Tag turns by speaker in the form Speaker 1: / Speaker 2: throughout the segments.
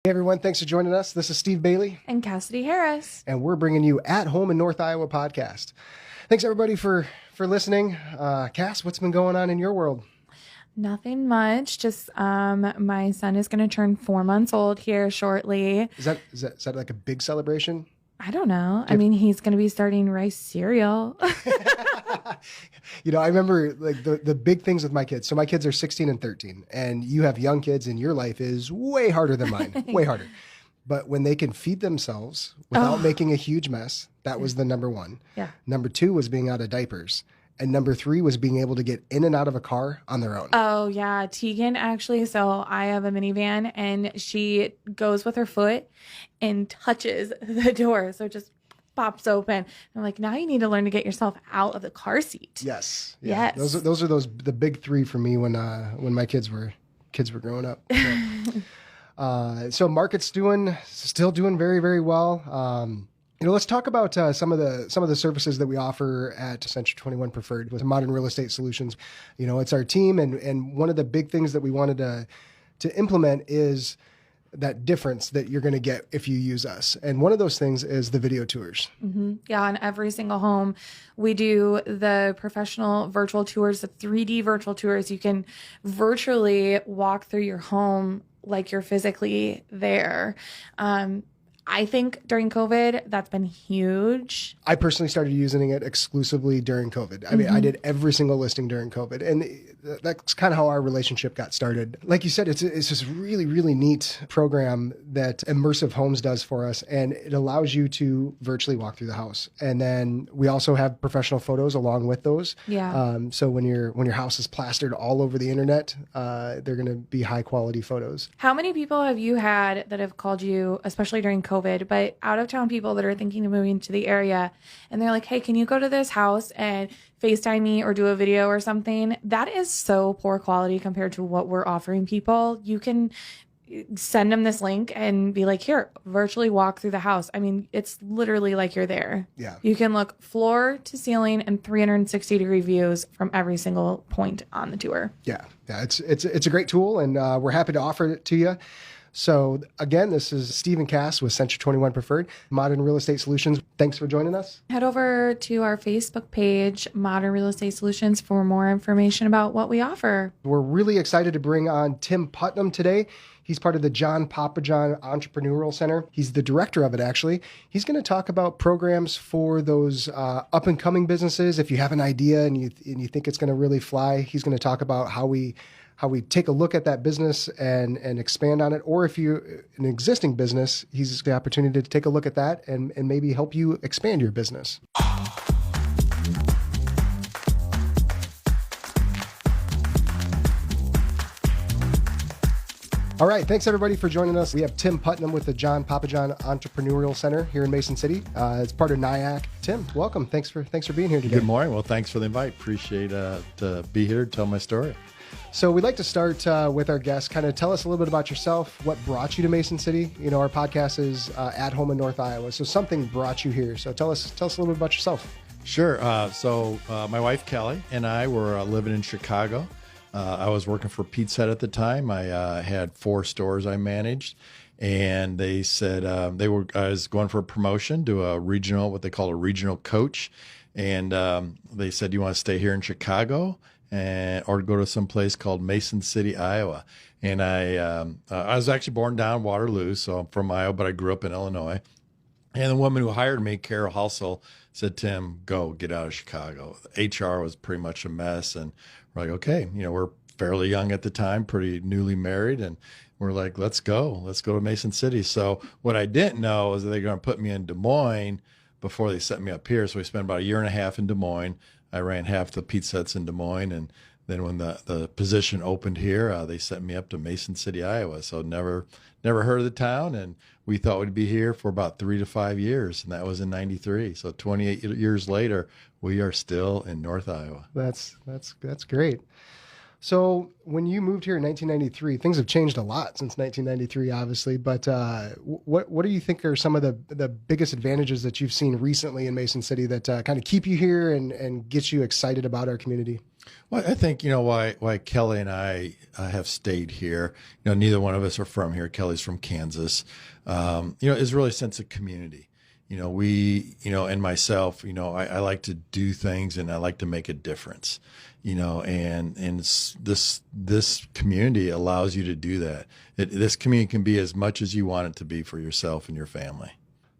Speaker 1: Hey everyone, thanks for joining us. This is Steve Bailey.
Speaker 2: And Cassidy Harris.
Speaker 1: And we're bringing you At Home in North Iowa podcast. Thanks everybody for listening. Cass, what's been going on in your world?
Speaker 2: Nothing much. Just my son is going to turn 4 months old here shortly.
Speaker 1: Is that like a big celebration?
Speaker 2: I don't know. I mean, he's going to be starting rice cereal.
Speaker 1: I remember like the big things with my kids. So my kids are 16 and 13, and you have young kids and your life is way harder than mine, way harder. But when they can feed themselves without making a huge mess, that was the number one.
Speaker 2: Yeah.
Speaker 1: Number two was being out of diapers. And number three was being able to get in and out of a car on their own.
Speaker 2: Oh, yeah. Tegan, actually. So I have a minivan and she goes with her foot and touches the door. So it just pops open. I'm like, now you need to learn to get yourself out of the car seat.
Speaker 1: Yes. Yeah.
Speaker 2: Yes.
Speaker 1: Those are the big three for me when my kids were growing up. So market's still doing very, very well. Let's talk about some of the services that we offer at Century 21 Preferred with Modern Real Estate Solutions. It's our team, and one of the big things that we wanted to implement is that difference that you're going to get if you use us. And one of those things is the video tours.
Speaker 2: Mm-hmm. Yeah, on every single home, we do the professional virtual tours, the 3D virtual tours. You can virtually walk through your home like you're physically there. I think during COVID, that's been huge.
Speaker 1: I personally started using it exclusively during COVID. I mean, I did every single listing during COVID. And that's kind of how our relationship got started. Like you said, it's this really, really neat program that Immersive Homes does for us. And it allows you to virtually walk through the house. And then we also have professional photos along with those.
Speaker 2: Yeah.
Speaker 1: So when your house is plastered all over the internet, they're going to be high quality photos.
Speaker 2: How many people have you had that have called you, especially during COVID, but out of town people that are thinking of moving to the area and they're like, hey, can you go to this house and FaceTime me or do a video or something? That is so poor quality compared to what we're offering people. You can send them this link and be like, here, virtually walk through the house. I mean, it's literally like you're there.
Speaker 1: Yeah.
Speaker 2: You can look floor to ceiling and 360-degree views from every single point on the tour.
Speaker 1: Yeah. It's a great tool, and we're happy to offer it to you. So again, this is Steve and Cass with Century 21 Preferred, Modern Real Estate Solutions. Thanks for joining us.
Speaker 2: Head over to our Facebook page, Modern Real Estate Solutions, for more information about what we offer.
Speaker 1: We're really excited to bring on Tim Putnam today. He's part of the Niacc Pappajohn Entrepreneurial Center. He's the director of it, actually. He's going to talk about programs for those up-and-coming businesses. If you have an idea and you think it's going to really fly, he's going to talk about how we take a look at that business and expand on it. Or if you're an existing business, he's the opportunity to take a look at that and maybe help you expand your business. All right, thanks everybody for joining us. We have Tim Putnam with the Niacc Pappajohn Entrepreneurial Center here in Mason City. It's part of Niacc. Tim, welcome. Thanks for being here today.
Speaker 3: Good morning. Well, thanks for the invite. Appreciate to be here to tell my story.
Speaker 1: So we'd like to start with our guests. Kind of tell us a little bit about yourself, what brought you to Mason City. Our podcast is At Home in North Iowa, so something brought you here. So tell us a little bit about yourself.
Speaker 3: Sure. So my wife, Kelly, and I were living in Chicago. I was working for Pizza Hut at the time. I had 4 stores I managed, and they said I was going for a promotion to a regional, what they call a regional coach, and they said, "Do you want to stay here in Chicago or go to some place called Mason City, Iowa?" And I was actually born down Waterloo, so I'm from Iowa, but I grew up in Illinois. And the woman who hired me, Carol Hussel, said, "Tim, get out of Chicago." HR was pretty much a mess, and we're like, okay, we're fairly young at the time, pretty newly married, and we're like, let's go to Mason City. So what I didn't know is that they're going to put me in Des Moines before they set me up here. So we spent about a year and a half in Des Moines. I ran half the Pizza Huts in Des Moines, and then when the position opened here, they sent me up to Mason City, Iowa. So never heard of the town, and we thought we'd be here for about 3 to 5 years, and that was in '93. So 28 years later, we are still in North Iowa.
Speaker 1: That's great. So when you moved here in 1993, things have changed a lot since 1993, obviously. But what do you think are some of the biggest advantages that you've seen recently in Mason City that kind of keep you here and get you excited about our community?
Speaker 3: Well, I think, why Kelly and I have stayed here, neither one of us are from here. Kelly's from Kansas, is really a sense of community. And myself, I like to do things and I like to make a difference, and this community allows you to do that. This community can be as much as you want it to be for yourself and your family.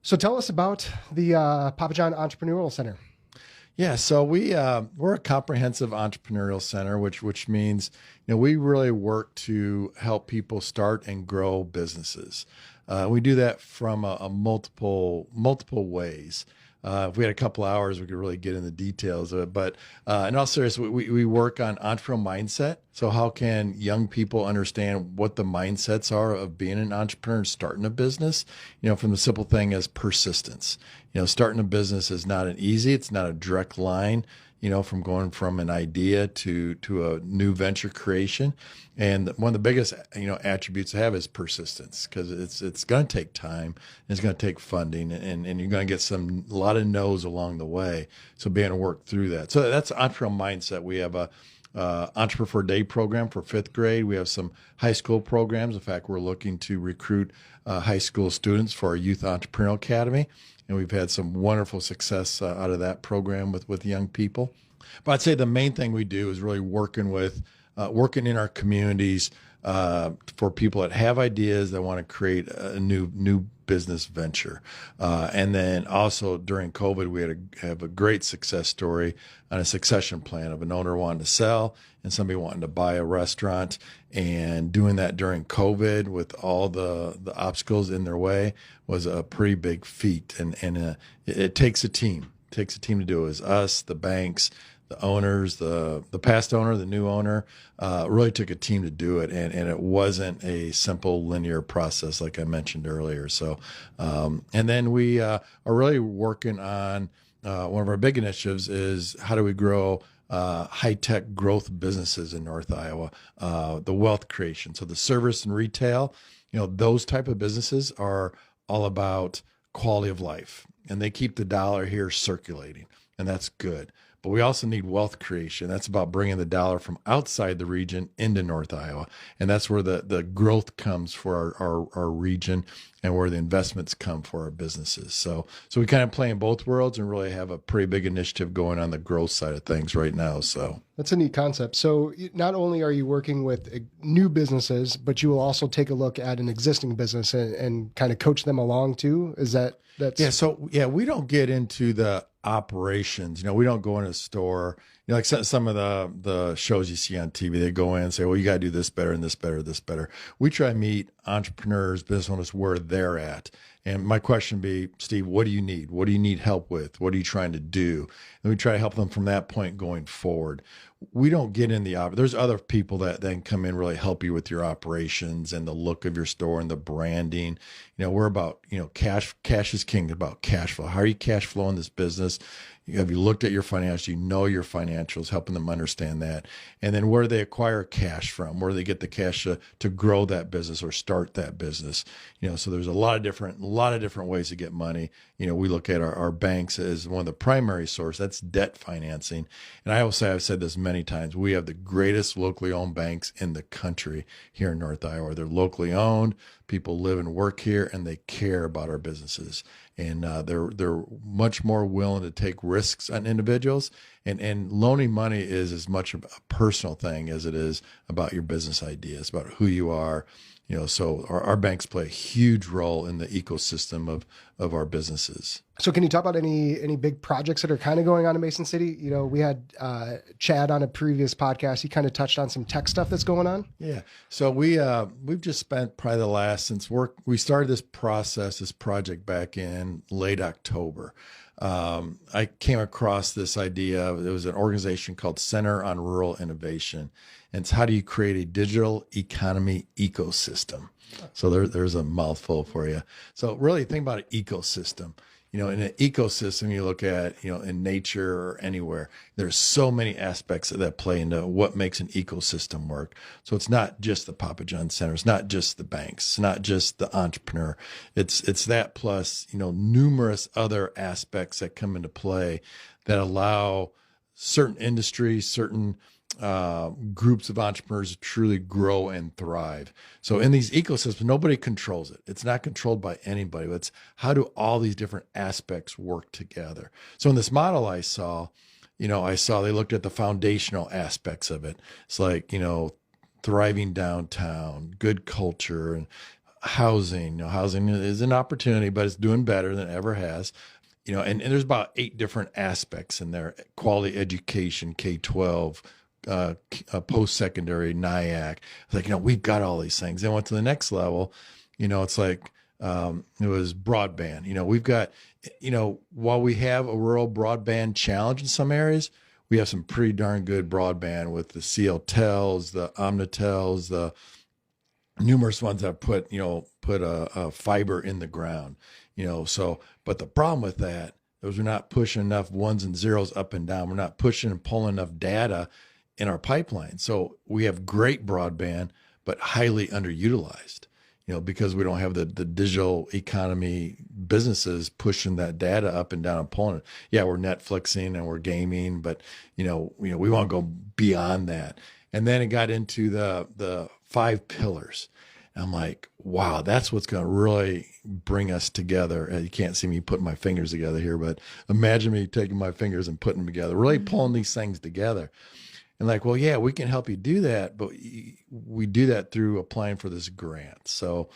Speaker 1: So tell us about the Pappajohn Entrepreneurial Center.
Speaker 3: Yeah, so we're a comprehensive entrepreneurial center, which means we really work to help people start and grow businesses. We do that from a multiple ways. If we had a couple hours, we could really get in the details of it. But in all seriousness, we work on entrepreneurial mindset. So how can young people understand what the mindsets are of being an entrepreneur and starting a business? From the simple thing as persistence. Starting a business is not an easy, it's not a direct line, from going from an idea to a new venture creation. And one of the biggest, attributes to have is persistence, because it's going to take time, and it's going to take funding, and you're going to get a lot of no's along the way. So being able to work through that. So that's entrepreneurial mindset. We have a Entrepreneur for a Day program for 5th grade. We have some high school programs. In fact, we're looking to recruit high school students for our Youth Entrepreneurial Academy. And we've had some wonderful success out of that program with young people. But I'd say the main thing we do is really working in our communities for people that have ideas that want to create a new business venture. And then also during COVID, we have a great success story on a succession plan of an owner wanting to sell and somebody wanting to buy a restaurant, and doing that during COVID with all the obstacles in their way was a pretty big feat. And it takes a team. It takes a team to do it. It's us, the banks, the owners, the past owner, the new owner, really took a team to do it. And it wasn't a simple linear process like I mentioned earlier. So, and then we are really working on one of our big initiatives is how do we grow high-tech growth businesses in North Iowa, the wealth creation. So the service and retail, those type of businesses are all about quality of life, and they keep the dollar here circulating, and that's good. But we also need wealth creation. That's about bringing the dollar from outside the region into North Iowa. And that's where the growth comes for our region and where the investments come for our businesses. So we kind of play in both worlds and really have a pretty big initiative going on the growth side of things right now. So
Speaker 1: that's a neat concept. So not only are you working with new businesses, but you will also take a look at an existing business and kind of coach them along too. Is that's
Speaker 3: yeah. So yeah, we don't get into the operations. We don't go in a store, like some of the shows you see on TV, they go in and say, well, you got to do this better and this better, this better. We try to meet entrepreneurs, business owners where they're at. And my question would be, Steve, what do you need? What do you need help with? What are you trying to do? And we try to help them from that point going forward. We don't get in there's other people that then come in, really help you with your operations and the look of your store and the branding. We're about, cash is king, about cash flow. How are you cash flowing this business? Have you looked at your financials? Your financials, helping them understand that. And then where do they acquire cash from? Where do they get the cash to grow that business or start that business? So there's a lot of different ways to get money. We look at our banks as one of the primary source. That's debt financing. And I will say, I've said this many times, we have the greatest locally owned banks in the country here in North Iowa. They're locally owned. People live and work here, and they care about our businesses. And they're much more willing to take risks on individuals. And loaning money is as much a personal thing as it is about your business ideas, about who you are. So our banks play a huge role in the ecosystem of our businesses.
Speaker 1: So can you talk about any big projects that are kind of going on in Mason City? We had Chad on a previous podcast. He kind of touched on some tech stuff that's going on.
Speaker 3: Yeah. So we've just spent probably we started this project back in late October. I came across this idea. It was an organization called Center on Rural Innovation. And it's how do you create a digital economy ecosystem? So there's a mouthful for you. So really think about an ecosystem. In an ecosystem, you look at, in nature or anywhere, there's so many aspects that play into what makes an ecosystem work. So it's not just the Pappajohn Center. It's not just the banks. It's not just the entrepreneur. It's that plus, numerous other aspects that come into play that allow certain industries, certain groups of entrepreneurs truly grow and thrive. So in these ecosystems, nobody controls it. It's not controlled by anybody. It's how do all these different aspects work together? So in this model I saw they looked at the foundational aspects of it. It's like, thriving downtown, good culture, and housing. Housing is an opportunity, but it's doing better than it ever has. And there's about 8 different aspects in there: quality education, K-12, post-secondary, Niacc. It's like, we've got all these things. Then went to the next level. It's like it was broadband. We've got, while we have a rural broadband challenge in some areas, we have some pretty darn good broadband with the CLTels, the Omnitels, the numerous ones that put a fiber in the ground. But the problem with that is we're not pushing enough ones and zeros up and down. We're not pushing and pulling enough data in our pipeline. So we have great broadband, but highly underutilized, because we don't have the digital economy businesses pushing that data up and down and pulling it. Yeah, we're Netflixing and we're gaming, but we want to go beyond that. And then it got into the 5 pillars. And I'm like, wow, that's what's going to really bring us together. You can't see me putting my fingers together here, but imagine me taking my fingers and putting them together, really pulling these things together. And like, well, yeah, we can help you do that, but we do that through applying for this grant. So,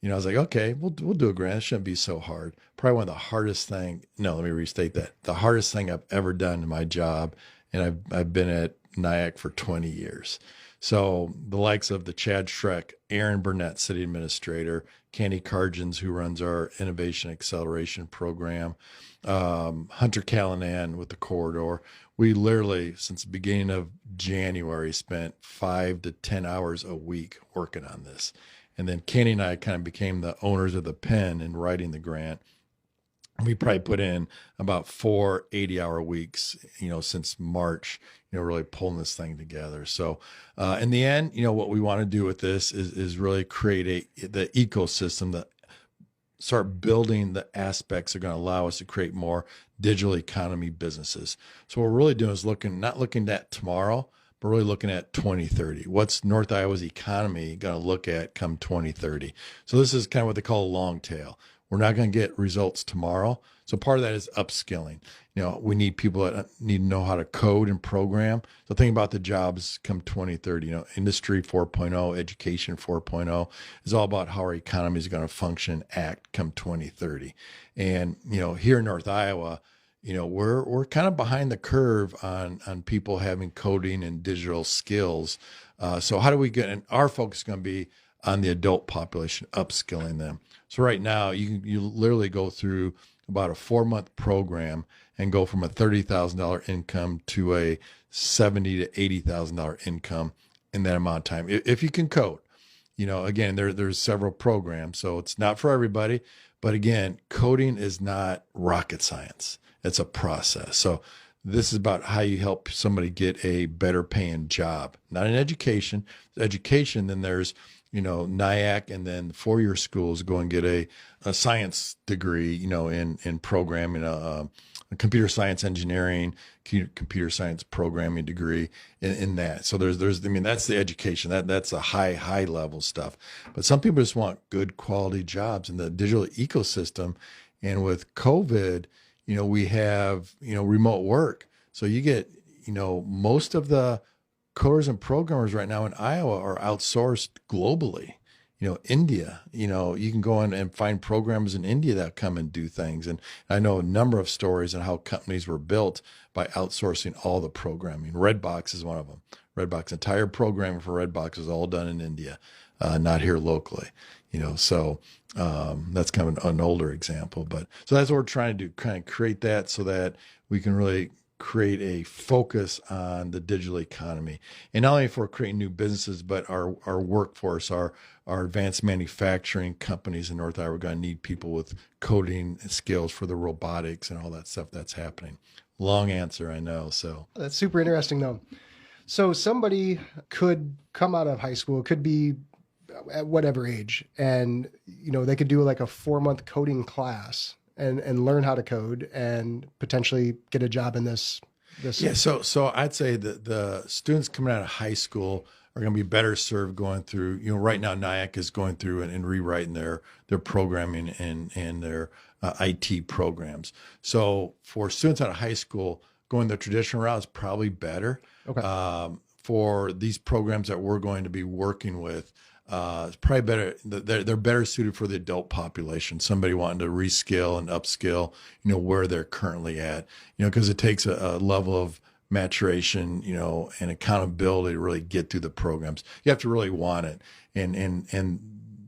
Speaker 3: I was like, okay, we'll do a grant. It shouldn't be so hard. Probably one of the hardest thing. No, let me restate that. The hardest thing I've ever done in my job, and I've been at Niacc for 20 years. So the likes of the Chad Schreck, Aaron Burnett, city administrator, Candy Cargins, who runs our innovation acceleration program, Hunter Callanan with the corridor. We literally, since the beginning of January, spent 5 to 10 hours a week working on this. And then Kenny and I kind of became the owners of the pen in writing the grant. We probably put in about 4 80-hour weeks, since March, really pulling this thing together. So in the end, what we want to do with this is really create the ecosystem that start building the aspects that are going to allow us to create more digital economy businesses. So what we're really doing is not looking at tomorrow, but really looking at 2030. What's North Iowa's economy going to look at come 2030? So this is kind of what they call a long tail. We're not going to get results tomorrow. So part of that is upskilling. We need people that need to know how to code and program. So think about the jobs come 2030. Industry 4.0, education 4.0 is all about how our economy is going to function, act come 2030. And, here in North Iowa, we're kind of behind the curve on people having coding and digital skills. So how do we get, and our focus is going to be on the adult population, upskilling them. So right now you literally go through about a 4-month program and go from a $30,000 income to a $70,000 to $80,000 income in that amount of time. If you can code, again, there's several programs, so it's not for everybody, but again, coding is not rocket science. It's a process. So this is about how you help somebody get a better paying job, not in education. Education, then there's, Niacc, and then the 4-year schools go and get a science degree, in programming, a computer science engineering, computer science programming degree in that. So there's, that's the education. That's a high level stuff. But some people just want good quality jobs in the digital ecosystem. And with COVID, we have, remote work. So you get, most of the coders and programmers right now in Iowa are outsourced globally. India, you can go in and find programmers in India that come and do things. And I know a number of stories on how companies were built by outsourcing all the programming. Redbox is one of them. Redbox, entire programming for Redbox is all done in India, not here locally. So that's kind of an older example. But so that's what we're trying to do, kind of create that so that we can really create a focus on the digital economy. And not only for creating new businesses, but our workforce, our advanced manufacturing companies in North Iowa are going to need people with coding skills for the robotics and all that stuff that's happening. Long answer, I know. So
Speaker 1: that's super interesting though. So somebody could come out of high school, could be at whatever age, and they could do like a 4-month coding class and learn how to code and potentially get a job in this
Speaker 3: Yeah, so I'd say that the students coming out of high school are going to be better served going through, right now Niacc is going through and rewriting their programming and their IT programs. So for students out of high school, going the traditional route is probably better.
Speaker 1: Okay.
Speaker 3: For these programs that we're going to be working with, it's probably better. They're better suited for the adult population. Somebody wanting to reskill and upskill, where they're currently at, because it takes a level of maturation, and accountability to really get through the programs. You have to really want it. And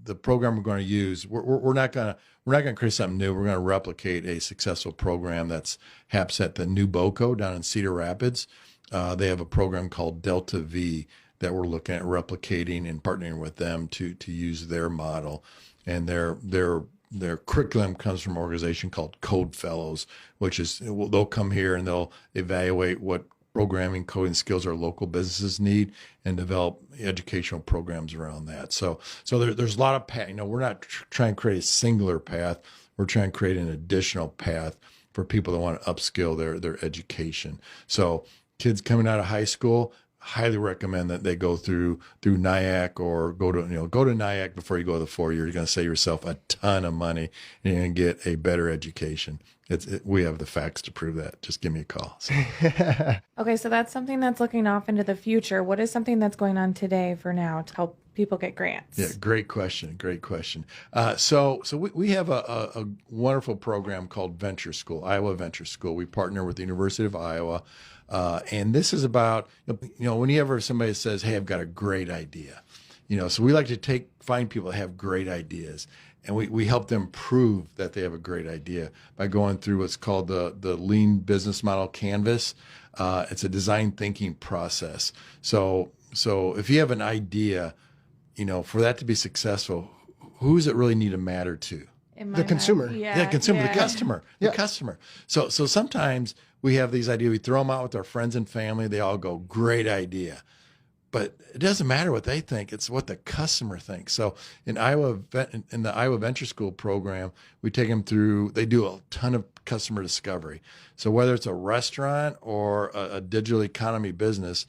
Speaker 3: the program we're going to use, we're not going to create something new. We're going to replicate a successful program that's happens at the new BOCO down in Cedar Rapids. They have a program called Delta V that we're looking at replicating and partnering with them to use their model. And their curriculum comes from an organization called Code Fellows, which is they'll come here and they'll evaluate what programming, coding skills our local businesses need and develop educational programs around that. So there's a lot of path. We're not trying to create a singular path. We're trying to create an additional path for people that want to upskill their education. So kids coming out of high school, highly recommend that they go through Niacc or go to Niacc before you go to the 4 year. You're going to save yourself a ton of money and you're going to get a better education. We have the facts to prove that. Just give me a call. So.
Speaker 2: Okay, so that's something that's looking off into the future. What is something that's going on today for now to help people get grants?
Speaker 3: Yeah, great question. So we have a wonderful program called Venture School, Iowa Venture School. We partner with the University of Iowa. And this is about, whenever somebody says, hey, I've got a great idea, so we like to find people that have great ideas. And we help them prove that they have a great idea by going through what's called the Lean Business Model Canvas. It's a design thinking process. So if you have an idea, for that to be successful, who does it really need to matter to?
Speaker 1: The consumer.
Speaker 3: The customer. So sometimes we have these ideas, we throw them out with our friends and family, they all go, great idea. But it doesn't matter what they think, it's what the customer thinks. So in the Iowa Venture School program, we take them through, they do a ton of customer discovery. So whether it's a restaurant or a digital economy business,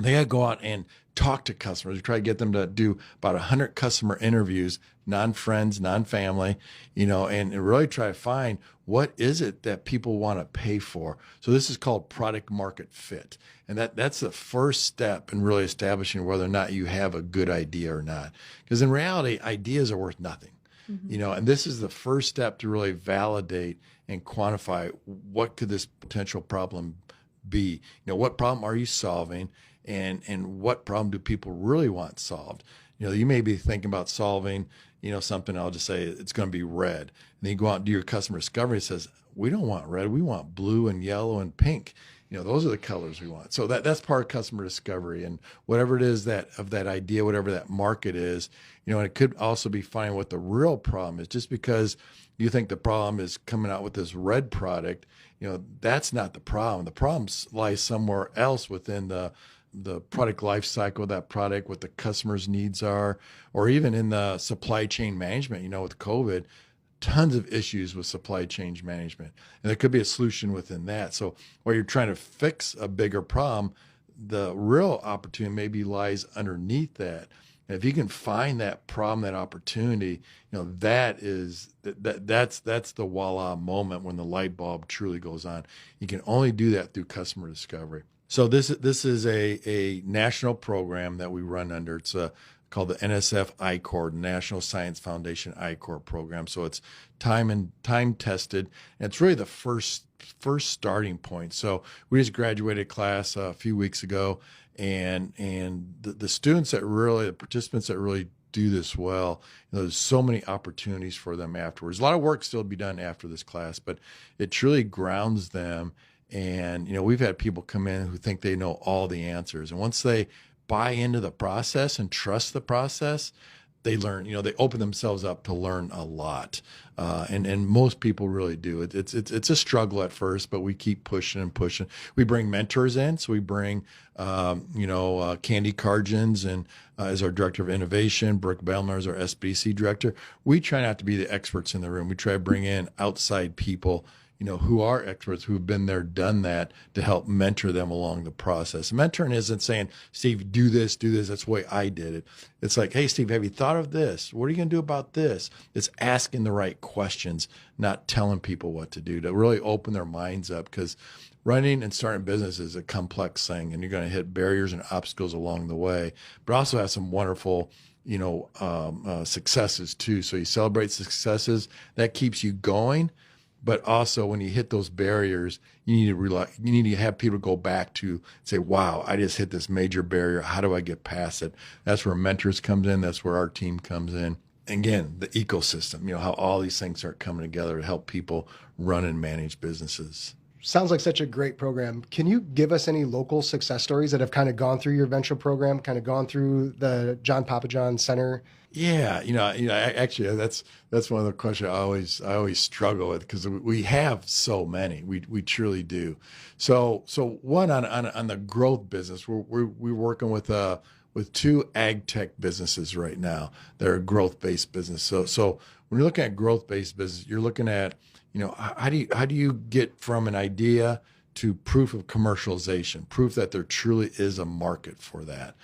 Speaker 3: they got to go out and talk to customers. We try to get them to do about 100 customer interviews, non-friends, non-family, and really try to find what is it that people want to pay for. So this is called product market fit. And that's the first step in really establishing whether or not you have a good idea or not. Because in reality, ideas are worth nothing. Mm-hmm. And this is the first step to really validate and quantify what could this potential problem be. What problem are you solving? And what problem do people really want solved? You may be thinking about solving, something, I'll just say it's going to be red. And then you go out and do your customer discovery. It says, we don't want red. We want blue and yellow and pink. Those are the colors we want. So that's part of customer discovery. And whatever it is that idea, whatever that market is, and it could also be finding what the real problem is. Just because you think the problem is coming out with this red product, that's not the problem. The problem lies somewhere else within the product life cycle of that product, what the customer's needs are, or even in the supply chain management. With COVID, tons of issues with supply chain management, and there could be a solution within that. So while you're trying to fix a bigger problem, the real opportunity maybe lies underneath that. And if you can find that problem, that opportunity, that's the voila moment when the light bulb truly goes on. You can only do that through customer discovery. So this is a national program that we run under. It's called the NSF I-Corps, National Science Foundation I-Corps program. So it's time tested, and it's really the first starting point. So we just graduated class a few weeks ago, and the students the participants that really do this well, there's so many opportunities for them afterwards. A lot of work still to be done after this class, but it truly grounds them. And, we've had people come in who think they know all the answers. And once they buy into the process and trust the process, they learn, they open themselves up to learn a lot. And most people really do. It's a struggle at first, but we keep pushing and pushing. We bring mentors in. So we bring, Candy Cargens and as our director of innovation, Brooke Bellmer is our SBC director. We try not to be the experts in the room. We try to bring in outside people, who are experts who've been there, done that, to help mentor them along the process. Mentoring isn't saying, Steve, do this. That's the way I did it. It's like, hey, Steve, have you thought of this? What are you going to do about this? It's asking the right questions, not telling people what to do, to really open their minds up, because running and starting business is a complex thing, and you're going to hit barriers and obstacles along the way, but also have some wonderful successes too. So you celebrate successes, that keeps you going. But also, when you hit those barriers, you need to have people go back to say, wow, I just hit this major barrier. How do I get past it? That's where mentors comes in. That's where our team comes in. Again, the ecosystem, how all these things start coming together to help people run and manage businesses.
Speaker 1: Sounds like such a great program. Can you give us any local success stories that have kind of gone through your venture program, kind of gone through the John Pappajohn Center?
Speaker 3: Yeah, actually, that's one of the questions I always struggle with, because we have so many. We truly do. So one on the growth business, we're working with two ag tech businesses right now. They're a growth based business. So when you're looking at growth based business, you're looking at how do you get from an idea to proof of commercialization, proof that there truly is a market for that.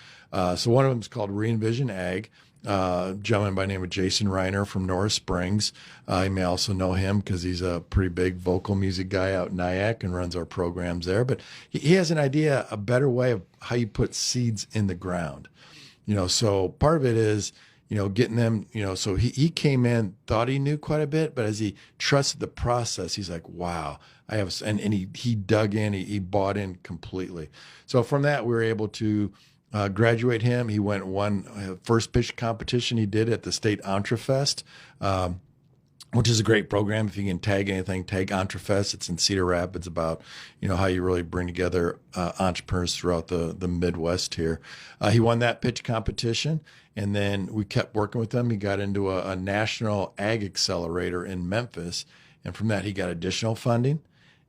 Speaker 3: So one of them is called Re-Envision Ag. Gentleman by the name of Jason Reiner from Norris Springs. You may also know him because he's a pretty big vocal music guy out in Niacc and runs our programs there. But he has an idea, a better way of how you put seeds in the ground. So part of it is, getting them, so he came in, thought he knew quite a bit, but as he trusted the process, he's like, wow, and he dug in, he bought in completely. So from that, we were able to graduate him. He won first pitch competition he did at the State Entrefest, which is a great program. If you can tag anything, tag Entrefest. It's in Cedar Rapids, about how you really bring together entrepreneurs throughout the Midwest here. He won that pitch competition, and then we kept working with him. He got into a national ag accelerator in Memphis, and from that he got additional funding.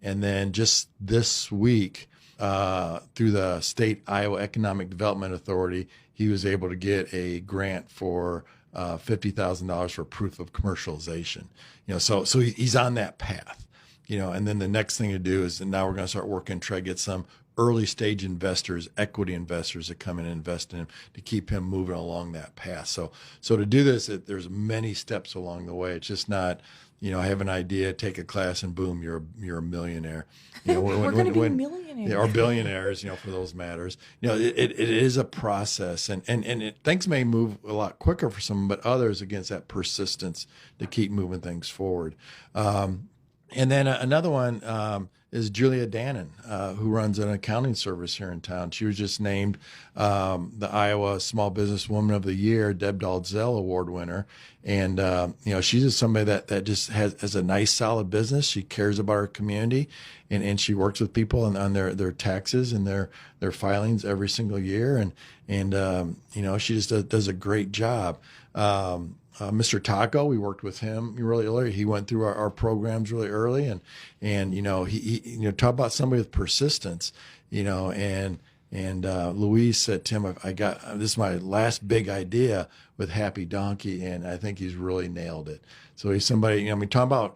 Speaker 3: And then just this week, through the State Iowa Economic Development Authority, he was able to get a grant for $50,000 for proof of commercialization. So he's on that path. And then the next thing to do is, and now we're going to start working, try to get some early stage investors, equity investors, to come in and invest in him to keep him moving along that path. So to do this, there's many steps along the way. It's just not, I have an idea, take a class, and boom, you're a millionaire.
Speaker 2: We're going to be millionaires.
Speaker 3: Or billionaires, for those matters. It is a process, and things may move a lot quicker for some, but others, against that persistence to keep moving things forward. And then another one is Julia Dannon, who runs an accounting service here in town. She was just named the Iowa Small Business Woman of the Year, Deb Dalzell Award winner. And, she's just somebody that just has a nice, solid business. She cares about her community, and she works with people on their taxes and their filings every single year. And she just does a great job. Mr. Taco, we worked with him really early. He went through our programs really early, and he talk about somebody with persistence, and Louise said, Tim, I got this is my last big idea with Happy Donkey, and I think he's really nailed it. So he's somebody, talk about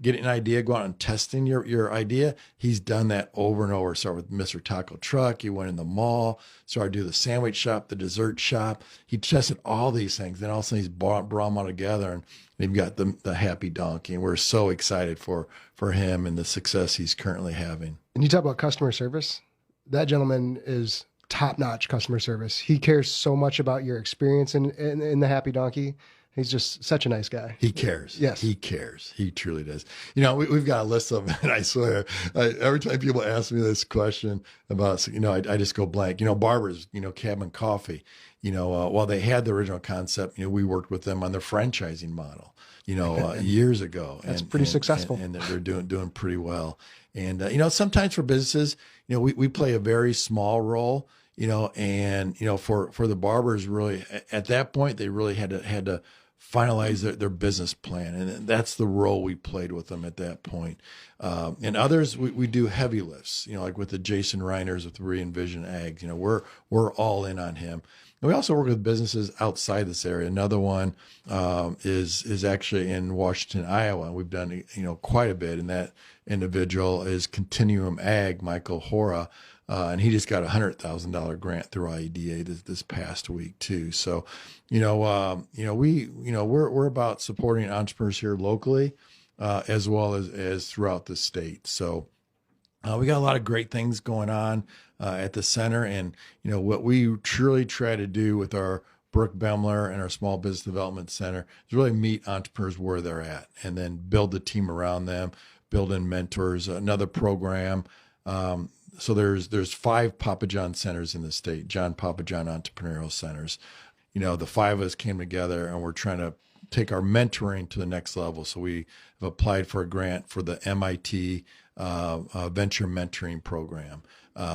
Speaker 3: getting an idea, go out and testing your idea. He's done that over and over. Started with Mr. Taco Truck. He went in the mall, started to do the sandwich shop, the dessert shop. He tested all these things. Then all of a sudden he's brought them all together, and they've got the Happy Donkey. And we're so excited for him and the success he's currently having.
Speaker 1: And you talk about customer service. That gentleman is top-notch customer service. He cares so much about your experience in the Happy Donkey. He's just such a nice guy.
Speaker 3: He cares.
Speaker 1: Yes.
Speaker 3: He cares. He truly does. We've got a list of them, and I swear, every time people ask me this question about, I just go blank. Barbers, Cabin Coffee, while they had the original concept, we worked with them on their franchising model, years ago.
Speaker 1: That's pretty successful.
Speaker 3: And they're doing pretty well. And, sometimes for businesses, we play a very small role, and, for the barbers, really, at that point, they really had to finalize their business plan. And that's the role we played with them at that point. And others, we do heavy lifts, like with the Jason Reiners with Re-Envision Ag. We're all in on him. And we also work with businesses outside this area. Another one is actually in Washington, Iowa. We've done quite a bit, and that individual is Continuum Ag, Michael Hora. And he just got a $100,000 grant through IEDA this past week too. So, we're about supporting entrepreneurs here locally, as well as throughout the state. So, we got a lot of great things going on at the center, and what we truly try to do with our Brooke Bemler and our Small Business Development Center is really meet entrepreneurs where they're at, and then build the team around them, build in mentors. Another program. So there's 5 Pappajohn centers in the state, John Pappajohn Entrepreneurial Centers. The 5 of us came together, and we're trying to take our mentoring to the next level. So we have applied for a grant for the MIT Venture Mentoring Program.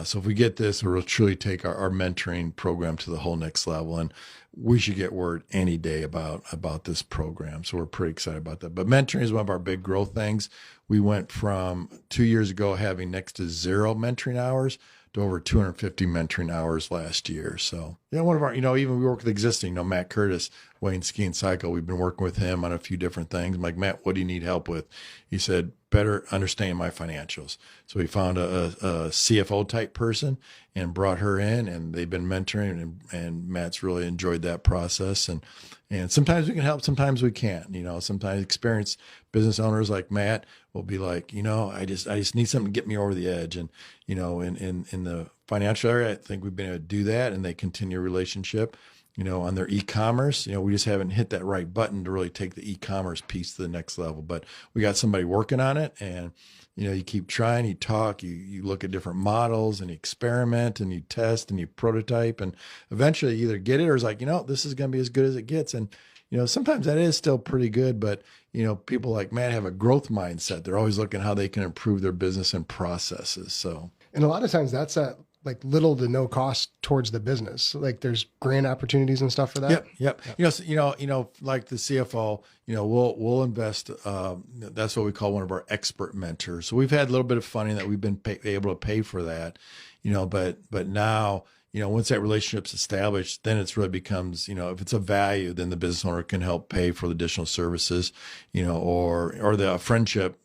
Speaker 3: So if we get this, we'll truly take our mentoring program to the whole next level. And we should get word any day about this program. So we're pretty excited about that. But mentoring is one of our big growth things. We went from 2 years ago having next to 0 mentoring hours to over 250 mentoring hours last year. So, one of our, even we work with existing, Matt Curtis, Wayne Ski and Cycle. We've been working with him on a few different things. I'm like, Matt, what do you need help with? He said, better understand my financials. So we found a CFO type person and brought her in, and they've been mentoring, and Matt's really enjoyed that process. And sometimes we can help, sometimes we can't. Sometimes experienced business owners like Matt will be like, I just need something to get me over the edge. And, in the financial area, I think we've been able to do that, and they continue a relationship. On their e-commerce, we just haven't hit that right button to really take the e-commerce piece to the next level. But we got somebody working on it, and you keep trying, you talk, you look at different models, and you experiment, and you test, and you prototype, and eventually you either get it or it's like, this is going to be as good as it gets. And sometimes that is still pretty good, but people like Matt have a growth mindset. They're always looking how they can improve their business and processes. So,
Speaker 1: and a lot of times that's at like little to no cost towards the business. Like there's grant opportunities and stuff for that.
Speaker 3: Yep. Like the CFO, we'll invest. That's what we call one of our expert mentors. So we've had a little bit of funding that we've been able to pay for that, but now, once that relationship's established, then it's really becomes, if it's a value, then the business owner can help pay for the additional services, or the friendship,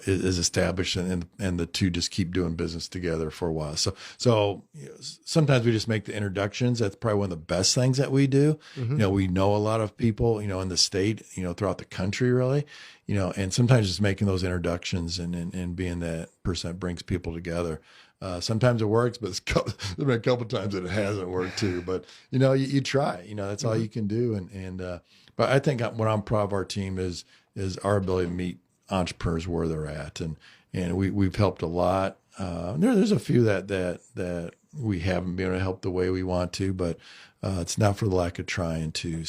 Speaker 3: is established, and the two just keep doing business together for a while. So sometimes we just make the introductions. That's probably one of the best things that we do. Mm-hmm. We know a lot of people, in the state, throughout the country, really, and sometimes just making those introductions and being that person that brings people together. Sometimes it works, but there's been a couple of times that it hasn't worked too. But you try. That's all you can do. But I think what I'm proud of our team is our ability to meet entrepreneurs where they're at, and we've helped a lot. There's a few that we haven't been able to help the way we want to, but it's not for the lack of trying to.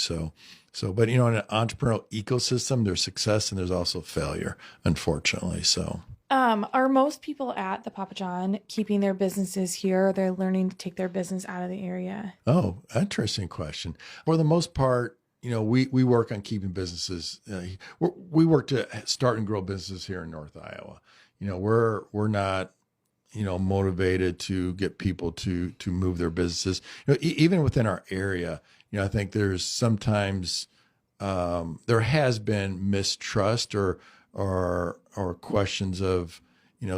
Speaker 3: But in an entrepreneurial ecosystem, there's success and there's also failure, unfortunately. So.
Speaker 2: Are most people at the Pappajohn keeping their businesses here, or they're learning to take their business out of the area?
Speaker 3: Oh, interesting question. For the most part, we work on keeping businesses. We work to start and grow businesses here in North Iowa. We're not, motivated to get people to move their businesses. Even within our area, I think there's sometimes there has been mistrust or questions of,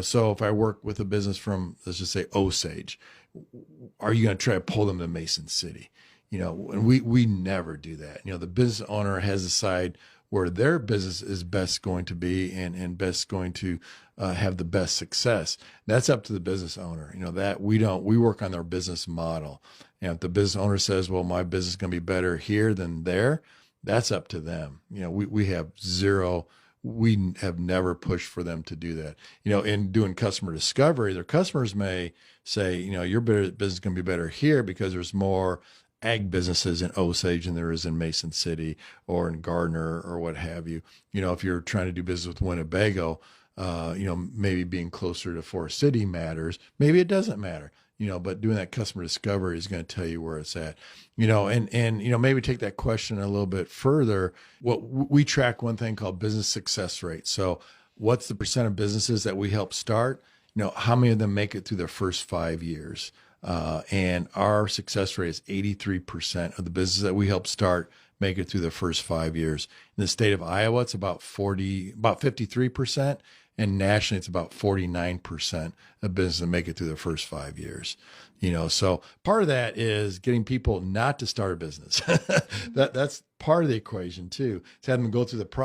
Speaker 3: so if I work with a business from, let's just say Osage, are you going to try to pull them to Mason City? And we never do that. The business owner has to decide where their business is best going to be and best going to have the best success. That's up to the business owner. That we work on their business model. And if the business owner says, well, my business is going to be better here than there, that's up to them. We have zero. We have never pushed for them to do that. In doing customer discovery, their customers may say, your business is going to be better here because there's more ag businesses in Osage than there is in Mason City or in Gardner or what have you. If you're trying to do business with Winnebago, maybe being closer to Forest City matters. Maybe it doesn't matter. but doing that customer discovery is going to tell you where it's at, and maybe take that question a little bit further. What we track one thing called business success rate. So what's the percent of businesses that we help start? How many of them make it through their first 5 years? And our success rate is 83% of the businesses that we help start make it through the first 5 years. In the state of Iowa, it's about 53%, and nationally, it's about 49% of businesses that make it through the first 5 years. So part of that is getting people not to start a business. That's part of the equation too. To have them go through the process.